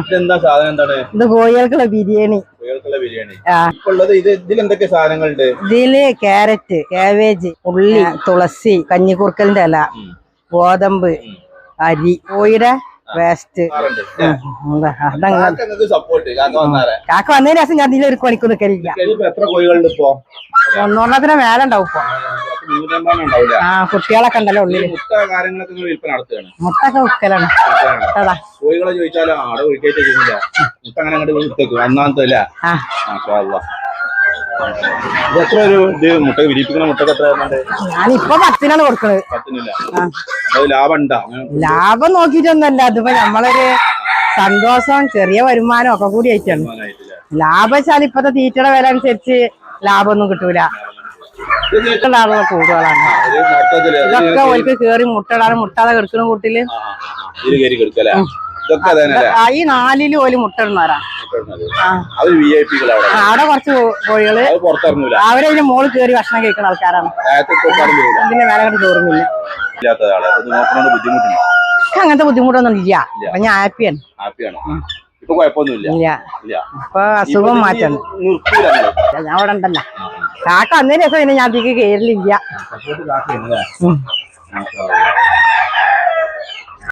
ഇതെന്താ സാധനം? എന്താണ് ഇത്? കോഴികൾക്കുള്ള ബിരിയാണി. ഇതിൽ എന്തൊക്കെ സാധനങ്ങളുണ്ട്? ഇതില് ക്യാരറ്റ്, കാബേജ്, ഉള്ളി, തുളസി, കഞ്ഞിക്കുറുക്കലിന്റെ ഇല, ഗോതമ്പ്, അരി, കോഴിയുടെ വേസ്റ്റ്. കാക്ക വന്നതിന് ശേഷം ഞാൻ ഇതിൽ ഒരു പണിക്ക് നിൽക്കലില്ല. ഒന്നൊന്നത്തിന് മേലെ ഉണ്ടാവും ഇപ്പൊ. കുട്ടികളൊക്കെ ഉണ്ടല്ലോ ഉള്ളില്. മുട്ടൊക്കെ വിൽക്കലാണ്. അതാ കോഴികളെ ചോദിച്ചാലോ അവിടെ ഒഴിക്കേറ്റില്ല. മുട്ട അങ്ങനെ ഒന്നാമത്തല്ല. എത്ര ഒരു ഇത് മുട്ട വിരിപ്പിക്കുന്ന മുട്ടക്ക് എത്ര? ഞാനിപ്പൊ 10 കൊടുക്കണത്. 10 ലാഭം ഉണ്ടാ? ലാഭം നോക്കിട്ടൊന്നല്ല. അതിപ്പോ നമ്മളൊരു സന്തോഷം, ചെറിയ വരുമാനം ഒക്കെ കൂടി ആയിട്ടാണ്. ലാഭം വെച്ചാൽ ഇപ്പത്തെ തീറ്റയുടെ വില അനുസരിച്ച് ലാഭമൊന്നും കിട്ടൂല. കൂടുതലാണ്. ഇതൊക്കെ ഓർക്ക് കേറി മുട്ടടാനും മുട്ടാതെ കിടക്കുന്ന കൂട്ടില് ഈ 4 ഓല് മുട്ട ഇടുന്നവരാ. അവിടെ കുറച്ച് കോഴികള് അവരെ ഇതിന്റെ മോള് കേറി ഭക്ഷണം കഴിക്കുന്ന ആൾക്കാരാണ്. ഇതിന്റെ മേലെ കണ്ട് ചോറുമില്ല. അങ്ങനത്തെ ബുദ്ധിമുട്ടൊന്നും ഇല്ല. അപ്പൊ ഞാൻ ഹാപ്പിയാണ്. ഇല്ല. ഇപ്പൊ അസുഖം മാറ്റാണ്. ഞാൻ അവിടെ ഉണ്ടല്ലോ. കാക്ക വന്നതിന് ശേഷം പിന്നെ ഞാൻ അതിലേക്ക് കയറലില്ല.